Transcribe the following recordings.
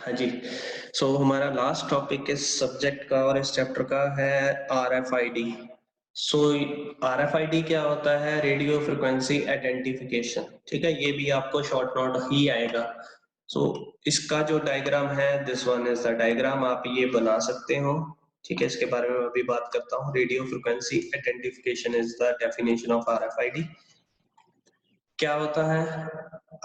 हाँ जी। हमारा last topic इस सब्जेक्ट का और इस चैप्टर का है RFID। सो RFID क्या होता है? Radio frequency identification. ठीक है, ये भी आपको शॉर्ट नोट ही आएगा। इसका जो डायग्राम है, this one is the diagram, आप ये बना सकते हो। ठीक है, इसके बारे में मैं अभी बात करता हूँ। Radio frequency identification is the definition of RFID। क्या होता है?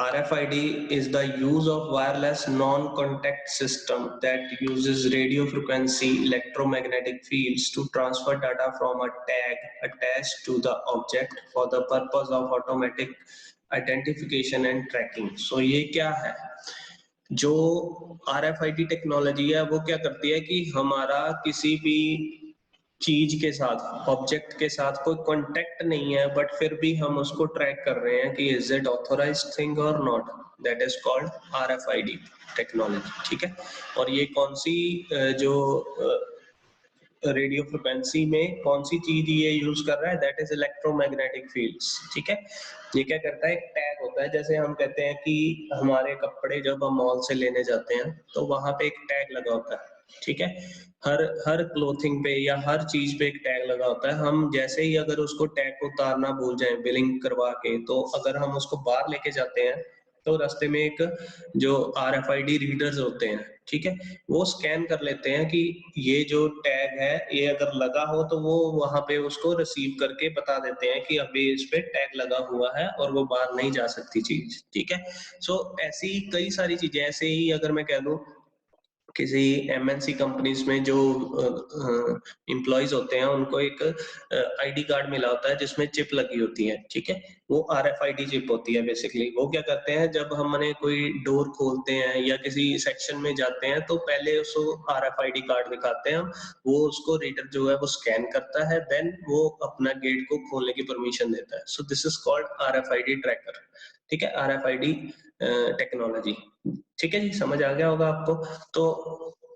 RFID is the use of wireless non-contact system that uses radio frequency electromagnetic fields to transfer data from a tag attached to the object for the purpose of automatic identification and tracking. ये क्या है? जो RFID technology है वो क्या करती है कि हमारा किसी भी चीज के साथ, ऑब्जेक्ट के साथ कोई कांटेक्ट नहीं है, बट फिर भी हम उसको ट्रैक कर रहे हैं कि इज इट ऑथोराइज्ड थिंग और not. That is called RFID technology. ठीक है, और ये कौन सी जो रेडियो फ्रिक्वेंसी में कौन सी चीज ये यूज कर रहा है? That is electromagnetic fields. ठीक है, ये क्या करता है? एक टैग होता है। जैसे हम कहते हैं कि हमारे कपड़े जब हम मॉल से लेने जाते हैं तो वहां पे एक टैग लगा होता है। ठीक है, हर हर क्लोथिंग पे या हर चीज पे एक टैग लगा होता है। हम जैसे ही अगर उसको टैग को उतारना भूल जाए बिलिंग करवा के, तो अगर हम उसको बाहर लेके जाते हैं तो रास्ते में एक जो RFID रीडर्स होते हैं, ठीक है, वो स्कैन कर लेते हैं कि ये जो टैग है ये अगर लगा हो तो वो वहां पे उसको रिसीव करके बता देते हैं कि अभी इस पे टैग लगा हुआ है और वो बाहर नहीं जा सकती चीज। ठीक है, ऐसी कई सारी चीजें। ऐसे ही अगर मैं कह दूं, किसी MNC कंपनीज में जो एम्प्लॉयज होते हैं उनको एक ID कार्ड मिला होता है जिसमें चिप लगी होती है। ठीक है, वो RFID चिप होती है। बेसिकली वो क्या करते हैं, जब हमने कोई डोर खोलते हैं या किसी सेक्शन में जाते हैं तो पहले उसको RFID कार्ड दिखाते हैं, वो उसको रीडर जो है वो स्कैन करता है, देन वो अपना गेट को खोलने की परमिशन देता है। So this is called RFID tracker. ठीक है, RFID टेक्नोलॉजी। ठीक है जी, समझ आ गया होगा आपको। तो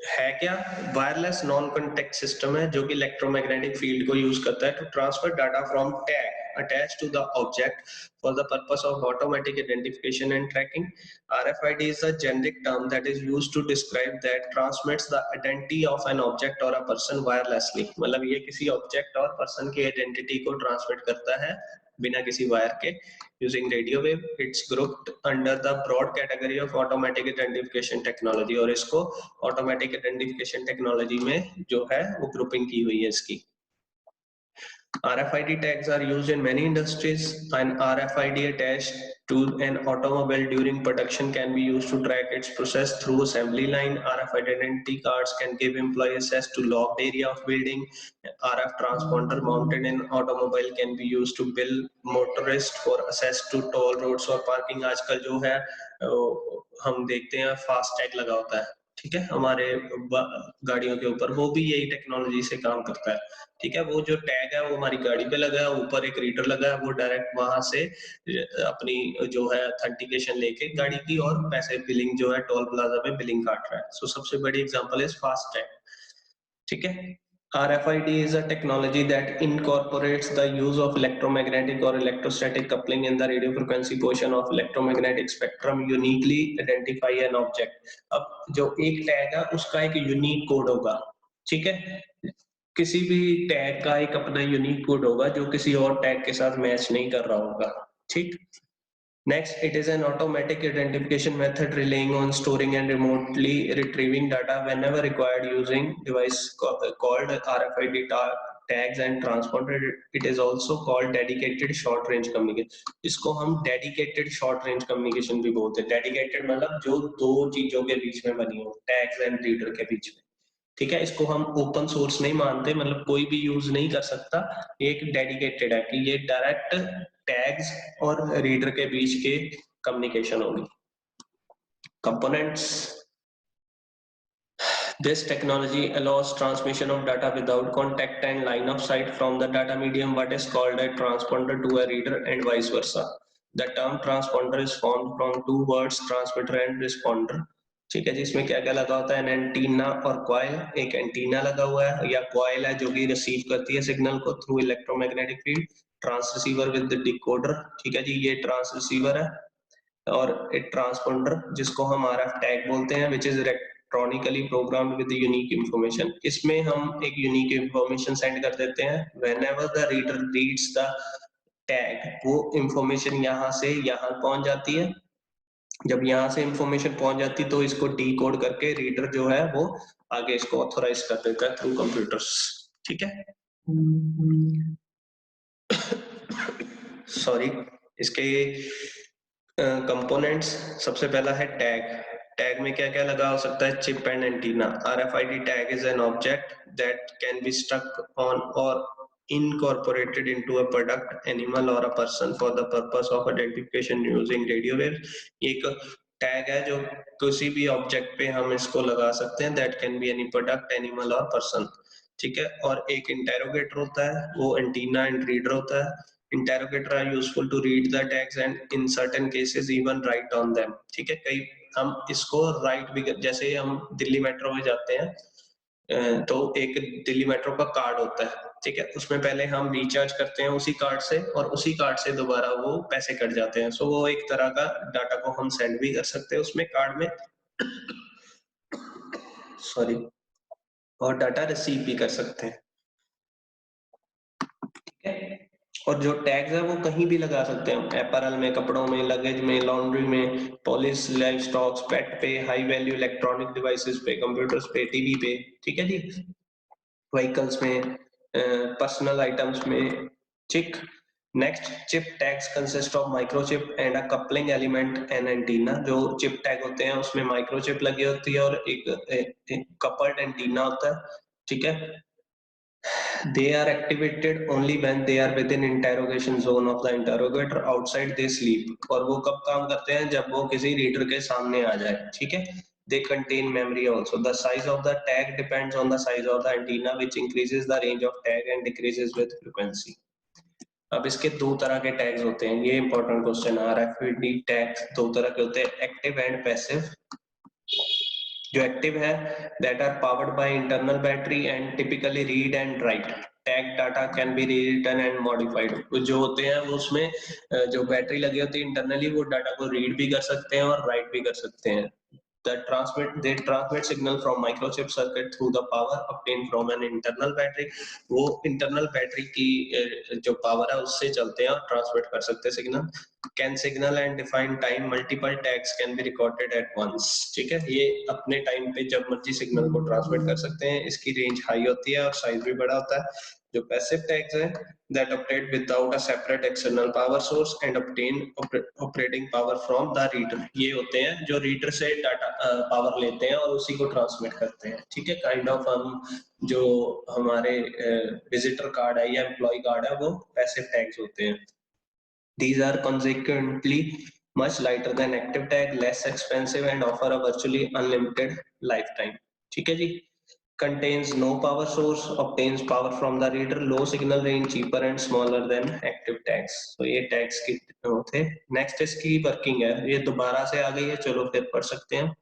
है क्या? वायरलेस नॉन कॉन्टेक्ट सिस्टम है जो कि इलेक्ट्रोमैग्नेटिक फील्ड को यूज करता है to transfer data from tag attached to the object for the purpose of automatic identification and tracking. RFID is a generic term that is used to describe that transmits the identity of an object or a person wirelessly. मतलब ये किसी object और person की identity को transmit करता है बिना किसी वायर के, using radio wave. It's grouped under the broad category of automatic identification technology, और इसको automatic identification technology में जो है वो grouping की हुई है इसकी। RFID tags are used in many industries. An RFID attached to an automobile during production can be used to track its process through assembly line. RFID identity cards can give employee access to locked area of building. RF transponder mounted in automobile can be used to bill motorist for access to toll roads और parking। आजकल जो है हम देखते हैं fast tag लगा होता है, ठीक है, हमारे गाड़ियों के ऊपर, वो भी यही टेक्नोलॉजी से काम करता है। ठीक है, वो जो टैग है वो हमारी गाड़ी पे लगा है, ऊपर एक रीडर लगा है, वो डायरेक्ट वहां से अपनी जो है ऑथेंटिकेशन लेके गाड़ी की और पैसे बिलिंग जो है टोल प्लाजा पे बिलिंग काट रहा है। सबसे बड़ी एग्जांपल इज फास्ट टैग। ठीक है, RFID is a technology that incorporates the use of electromagnetic or electrostatic coupling in the radio frequency portion of electromagnetic spectrum uniquely identify an object। अब जो एक टैग है उसका एक यूनिक कोड होगा। ठीक है, किसी भी टैग का एक अपना यूनिक कोड होगा जो किसी और टैग के साथ मैच नहीं कर रहा होगा। ठीक, next, it is an automatic identification method relying on storing and remotely retrieving data whenever required using device called RFID tags and transponder. It is also called dedicated short range communication। इसको हम dedicated short range communication भी बोलते हैं। dedicated मतलब जो दो चीजों के बीच में बनी हो, tags and reader के बीच में। ठीक है, इसको हम ओपन सोर्स नहीं मानते, मतलब कोई भी यूज नहीं कर सकता। एक डेडिकेटेड है कि ये डायरेक्ट टैग्स और रीडर के बीच के कम्युनिकेशन होगी। Components, this technology allows transmission of data without contact and line of sight from the data medium, what is called a transponder, to a reader and vice versa. The term transponder is formed from two words, transmitter and responder। ठीक है, जिसमें क्या क्या लगा होता है? Antenna और coil. एक एंटीना लगा हुआ है या कॉइल है जो कि रिसीव करती है सिग्नल को through electromagnetic field. Trans receiver with decoder. ठीक है जी, ये ट्रांस रिसीवर है। और एक ट्रांसपोंडर जिसको हम RF टैग बोलते हैं, which is electronically programmed with unique information. इसमें हम एक यूनिक इंफॉर्मेशन सेंड कर देते हैं। Whenever the reader reads the tag, वो इंफॉर्मेशन यहाँ से यहाँ पहुंच जाती है। जब यहाँ से इंफॉर्मेशन पहुंच जाती तो इसको डीकोड करके रीडर जो है वो आगे इसको ऑथोराइज कर देता है थ्रू कंप्यूटर्स। ठीक है, सॉरी। इसके कंपोनेंट्स, सबसे पहला है टैग। टैग में क्या क्या लगा हो सकता है? Chip and antenna. RFID tag is an object that can be stuck on or incorporated into a product, animal or a person for the purpose of identification using radio waves। एक tag है जो किसी भी object पे हम इसको लगा सकते हैं, that can be any product, animal और पर्सन। ठीक है, और एक इंटेरोगेटर होता है, वो एंटीना एंड रीडर होता है। Interrogator are useful to read the tags and in certain cases even write on them। ठीक है, कई हम इसको राइट भी जैसे हम दिल्ली मेट्रो में जाते हैं तो एक दिल्ली मेट्रो का कार्ड होता है। ठीक है, उसमें पहले हम रिचार्ज करते हैं उसी कार्ड से और उसी कार्ड से दोबारा वो पैसे कट जाते हैं। सो वो एक तरह का डाटा को हम सेंड भी कर सकते हैं उसमें कार्ड में, सॉरी, और डाटा रिसीव भी कर सकते हैं। ठीक है, और जो टैग्स है वो कहीं भी लगा सकते हैं, एपरल में, कपड़ों में, लगेज में, लॉन्ड्री में, पुलिस, लाइव स्टॉक्स, पेट पे, हाई वैल्यू इलेक्ट्रॉनिक डिवाइसेस पे, कंप्यूटर्स पे, टीवी पे। ठीक है जी, व्हीकल्स में, पर्सनल आइटम्स में। ठीक, next, chip tags consist of microchip and a coupling element and antenna. जो चिप टैग होते हैं उसमें माइक्रोचिप लगी होती है और एक कपल्ड एंटीना होता है। ठीक है, they are activated only when they are within interrogation zone of the interrogator, outside they sleep। और वो कब काम करते हैं? जब वो किसी रीडर के सामने आ जाए। ठीक है, they contain memory also। The size of the tag depends on the size of the antenna, which increases the range of tag and decreases with frequency। अब इसके दो तरह के टैग्स होते हैं, ये इंपॉर्टेंट क्वेश्चन है। RFID टैग्स दो तरह के होते हैं, एक्टिव एंड पैसिव। जो एक्टिव है, that are powered by internal battery and typically read and write। Tag data can be return and modified. जो होते हैं वो उसमें जो बैटरी लगी होती है इंटरनली, वो डाटा को रीड भी कर सकते हैं और राइट भी कर सकते हैं। they transmit signal from microchip circuit through the power obtained from an internal battery। वो इंटरनल बैटरी की जो पावर है उससे चलते हैं और ट्रांसमिट कर सकते हैं signal. Can signal and define time, multiple tags can be recorded at once. ठीक है, ये अपने टाइम पे जब मर्जी सिग्नल को ट्रांसमिट कर सकते हैं। इसकी रेंज हाई होती है और साइज भी बड़ा होता है। जो पैसिव टैग्स हैं, that operate without a separate external power source and obtain operating power from the reader। ये होते हैं जो रीडर से डाटा पावर लेते हैं और उसी को ट्रांसमिट करते हैं। ठीक है, काइंड ऑफ हम जो हमारे विजिटर कार्ड है या एम्प्लॉय कार्ड है वो पैसिव टैग्स होते हैं। These are consequently much lighter than active tag, less expensive and offer a virtually unlimited lifetime। ठीक है जी, contains no power source, obtains power from the reader, low signal range, cheaper and smaller than active tags। तो ये tags की थे। Next इसकी working है, ये दोबारा से आ गई है, चलो फिर पढ़ सकते हैं।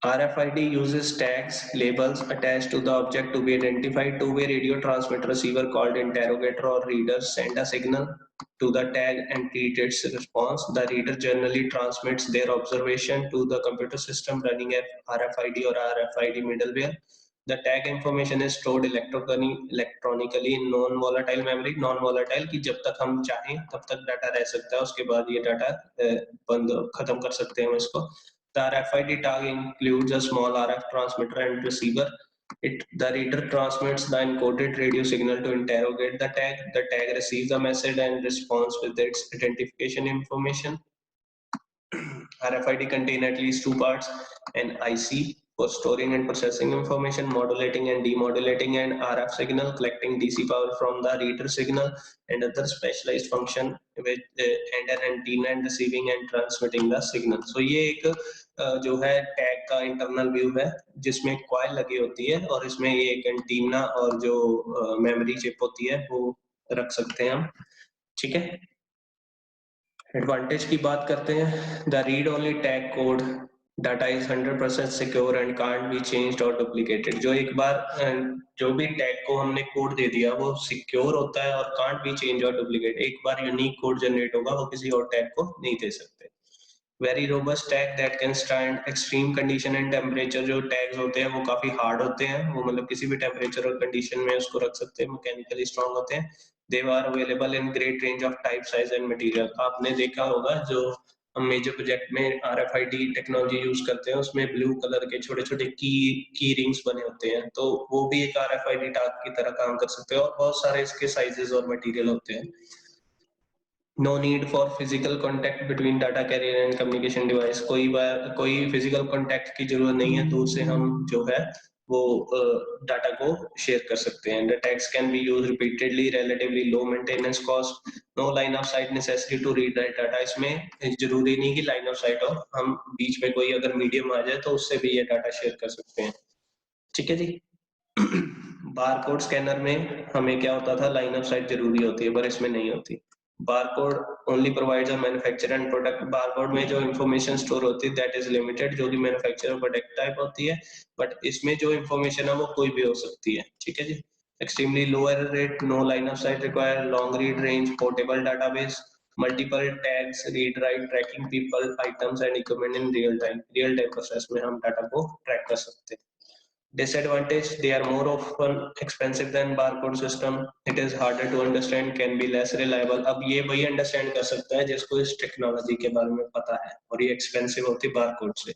RFID uses tags, labels attached to the object to be identified। Two-way radio transmitter receiver called interrogator or reader send a signal to the tag and read its response। The reader generally transmits their observation to the computer system running a RFID or RFID middleware। The tag information is stored electronically in non-volatile memory। Non-volatile की जब तक हम चाहें तब तक data रह सकता है, उसके बाद ये डाटा बंद खत्म कर सकते हैं हम इसको। The RFID tag includes a small RF transmitter and receiver। The reader transmits the encoded radio signal to interrogate the tag। The tag receives a message and responds with its identification information। RFID contain at least two parts: an IC for storing and processing information, modulating and demodulating an RF signal, collecting DC power from the reader signal, and other specialized function with and an antenna and receiving and transmitting the signal। So ये एक जो है tag का internal view है जिसमें coil लगी होती है और इसमें ये एक एंटीना और जो मेमोरी चिप होती है वो रख सकते हैं हम। ठीक है, एडवांटेज की बात करते हैं। The read only tag code data is 100% secure and can't be changed और डुप्लीकेटेड। जो एक बार जो भी टैग को हमने कोड दे दिया वो सिक्योर होता है और कांट बी चेंज और डुप्लीकेट। एक बार यूनिक कोड जनरेट होगा वो किसी और टैग को नहीं दे सकते। Very robust tag that can stand extreme condition and temperature. जो टैग्स होते हैं वो काफी हार्ड होते हैं, वो मतलब किसी भी टेम्परेचर और कंडीशन में उसको रख सकते हैं, मैकेनिकली स्ट्रांग होते हैं। They are available in great range of type, size and material. आपने देखा होगा जो हम मेजर प्रोजेक्ट में RFID टेक्नोलॉजी यूज करते हैं उसमें ब्लू कलर के छोटे छोटे की रिंग्स बने होते हैं, तो वो भी एक RFID टैग की तरह काम कर सकते हैं और बहुत सारे इसके साइजेस और मटेरियल होते हैं। No need for physical contact between data carrier and communication device. कोई फिजिकल कॉन्टैक्ट की जरूरत नहीं है, दूर से हम जो है वो डाटा को शेयर कर सकते हैं। The tags can be use repeatedly, relatively low maintenance cost, no line of sight necessity to read write data. इसमें जरूरी नहीं कि लाइन ऑफ साइट हो, हम बीच में कोई अगर मीडियम आ जाए तो उससे भी ये डाटा शेयर कर सकते हैं। ठीक है जी। बारकोड स्कैनर में हमें क्या होता था, लाइन ऑफ साइट जरूरी होती है, पर इसमें नहीं होती। Barcode only provides a manufacturer and product. Barcode में जो इन्फॉर्मेशन स्टोर होती है दैट इज लिमिटेड, जो कि मैन्युफैक्चरर प्रोडक्ट टाइप होती है, बट इसमें जो इन्फॉर्मेशन है वो कोई भी हो सकती है। ठीक है जी। Extremely low error rate, no line of sight require, long read range, portable database, multiple tags, read write, tracking people, items and equipment in real time. Real time process में हम डाटा को ट्रैक कर सकते हैं। Disadvantage, they are more often expensive than barcode system. It is harder to understand, can be less reliable. अब ये वही understand कर सकता है जिसको इस टेक्नोलॉजी के बारे में पता है, और ये एक्सपेंसिव होती है बारकोड से।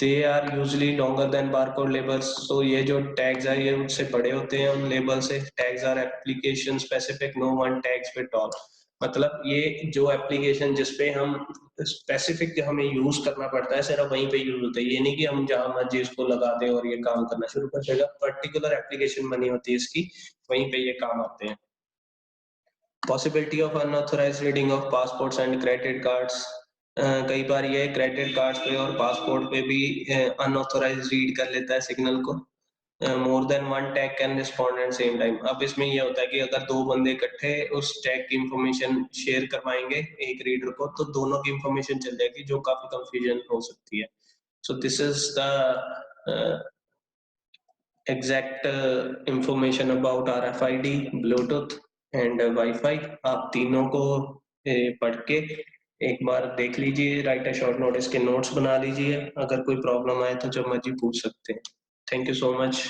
They are usually longer than barcode labels. तो ये जो टैग्स है ये उनसे बड़े होते हैं उन लेबल से। Tags are application specific, no one tags fit all. मतलब ये जो एप्लीकेशन जिसपे हम स्पेसिफिक हमें यूज करना पड़ता है सिर्फ वहीं पे यूज होता है, ये नहीं कि हम जहां मर्जी इसको लगा दें और ये काम करना शुरू कर देगा। पर्टिकुलर एप्लीकेशन बनी होती है इसकी, वहीं पे ये काम आते हैं। Possibility of unauthorised reading of passports and credit cards. कई बार ये क्रेडिट कार्ड्स पे और पासपोर्ट पे भी अनऑथराइज्ड रीड कर लेता है सिग्नल को। More than one tag can respond at same time. अब इसमें ये होता है कि अगर दो बंदे इकट्ठे उस टैग की इंफॉर्मेशन शेयर करवाएंगे एक रीडर को, तो दोनों की इंफॉर्मेशन चल जाएगी, जो काफी कंफ्यूजन हो सकती है। So this is the exact information about RFID, Bluetooth and wifi. आप तीनों को पढ़ के एक बार देख लीजिए, राइट अ शॉर्ट नोट, इसके नोट्स बना लीजिए। अगर कोई प्रॉब्लम आए तो जब मर्जी पूछ सकते हैं। Thank you so much.